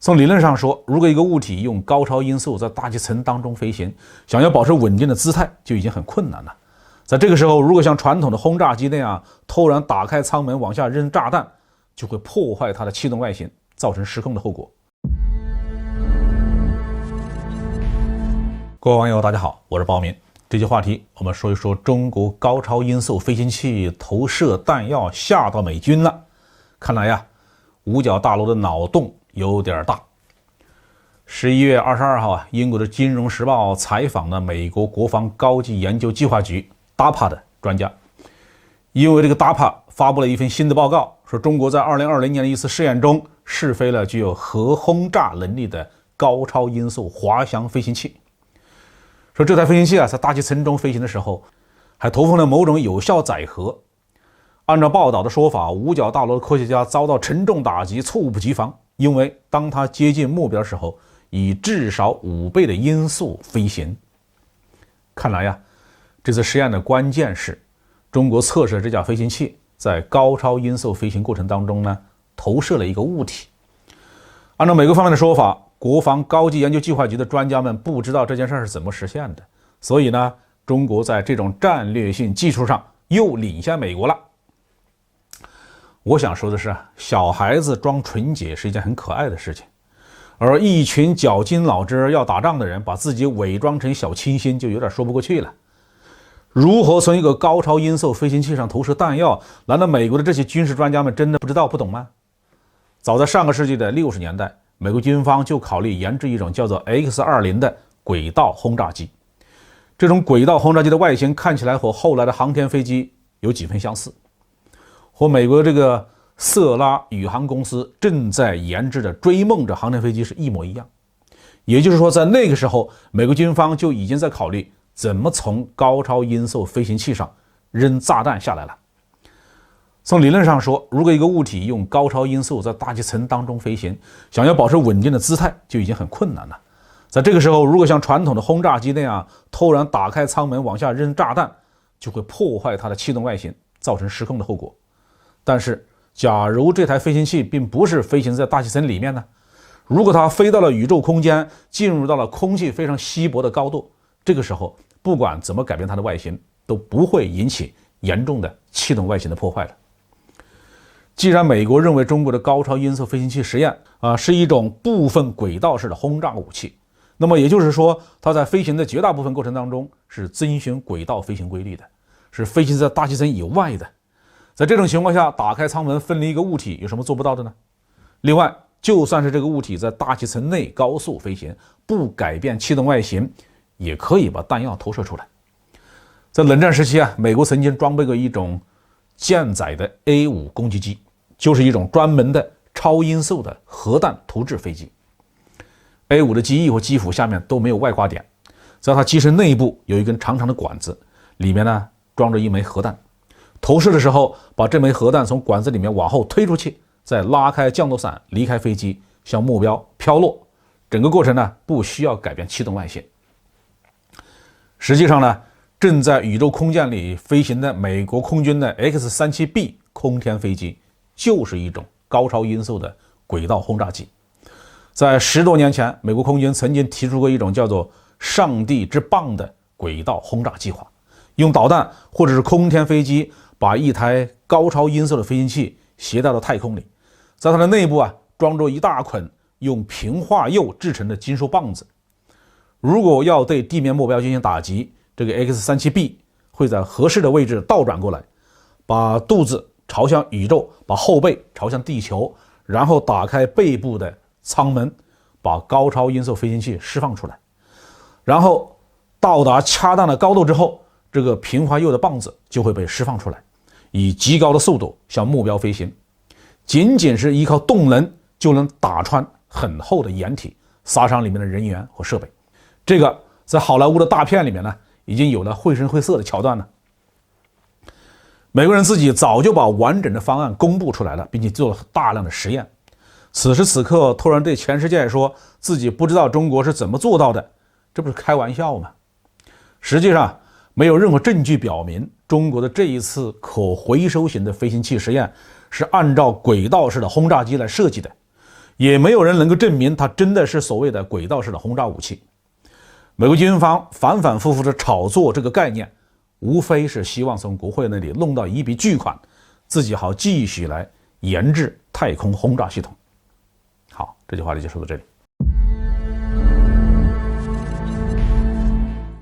从理论上说，如果一个物体用高超音速在大气层当中飞行，想要保持稳定的姿态就已经很困难了。在这个时候，如果像传统的轰炸机那样突然打开舱门往下扔炸弹，就会破坏它的气动外形，造成失控的后果。各位网友大家好，我是包明。这期话题我们说一说中国高超音速飞行器投射弹药吓到美军了。看来呀，五角大楼的脑洞有点大。11月22号啊，英国的《金融时报》采访了美国国防高级研究计划局 DARPA 的专家，因为这个 DARPA 发布了一份新的报告，说中国在2020年的一次试验中试飞了具有核轰炸能力的高超音速滑翔飞行器。说这台飞行器啊，在大气层中飞行的时候，还投放了某种有效载荷。按照报道的说法，五角大楼的科学家遭到沉重打击，猝不及防，因为当他接近目标的时候，以至少5倍的音速飞行。看来呀，这次实验的关键是中国测试这架飞行器在高超音速飞行过程当中呢，投射了一个物体。按照美国方面的说法，国防高级研究计划局的专家们不知道这件事是怎么实现的，所以呢，中国在这种战略性技术上又领先美国了。我想说的是，小孩子装纯洁是一件很可爱的事情，而一群绞尽脑汁要打仗的人把自己伪装成小清新，就有点说不过去了。如何从一个高超音速飞行器上投射弹药，难道美国的这些军事专家们真的不知道不懂吗？早在上个世纪的60年代，美国军方就考虑研制一种叫做 X-20 的轨道轰炸机。这种轨道轰炸机的外形看起来和后来的航天飞机有几分相似，和美国这个色拉宇航公司正在研制的追梦者航天飞机是一模一样。也就是说，在那个时候，美国军方就已经在考虑怎么从高超音速飞行器上扔炸弹下来了。从理论上说，如果一个物体用高超音速在大气层当中飞行，想要保持稳定的姿态就已经很困难了。在这个时候，如果像传统的轰炸机那样突然打开舱门往下扔炸弹，就会破坏它的气动外形，造成失控的后果。但是假如这台飞行器并不是飞行在大气层里面呢？如果它飞到了宇宙空间，进入到了空气非常稀薄的高度，这个时候不管怎么改变它的外形，都不会引起严重的气动外形的破坏了。既然美国认为中国的高超音速飞行器实验是一种部分轨道式的轰炸武器，那么也就是说，它在飞行的绝大部分过程当中是遵循轨道飞行规律的，是飞行在大气层以外的。在这种情况下，打开舱门分离一个物体有什么做不到的呢？另外，就算是这个物体在大气层内高速飞行，不改变气动外形，也可以把弹药投射出来。在冷战时期啊，美国曾经装备过一种舰载的 A5 攻击机，就是一种专门的超音速的核弹投掷飞机。A5 的机翼和机腹下面都没有外挂点，在它机身内部有一根长长的管子，里面呢装着一枚核弹。投射的时候，把这枚核弹从管子里面往后推出去，再拉开降落伞离开飞机，向目标飘落。整个过程呢不需要改变气动外形。实际上呢，正在宇宙空间里飞行的美国空军的 X-37B 空天飞机就是一种高超音速的轨道轰炸机。在10多年前，美国空军曾经提出过一种叫做上帝之棒的轨道轰炸计划，用导弹或者是空天飞机把一台高超音速的飞行器携带到太空里，在它的内部装着一大捆用平化铀制成的金属棒子。如果要对地面目标进行打击，这个 X-37B 会在合适的位置倒转过来，把肚子朝向宇宙，把后背朝向地球，然后打开背部的舱门，把高超音速飞行器释放出来。然后到达恰当的高度之后，这个平滑铀的棒子就会被释放出来，以极高的速度向目标飞行。仅仅是依靠动能就能打穿很厚的掩体，杀伤里面的人员和设备。这个在好莱坞的大片里面呢，已经有了绘声绘色的桥段了。美国人自己早就把完整的方案公布出来了，并且做了大量的实验。此时此刻突然对全世界说自己不知道中国是怎么做到的，这不是开玩笑吗？实际上没有任何证据表明中国的这一次可回收型的飞行器实验是按照轨道式的轰炸机来设计的。也没有人能够证明它真的是所谓的轨道式的轰炸武器。美国军方反反复复的炒作这个概念，无非是希望从国会那里弄到一笔巨款，自己好继续来研制太空轰炸系统。好，这句话就说到这里。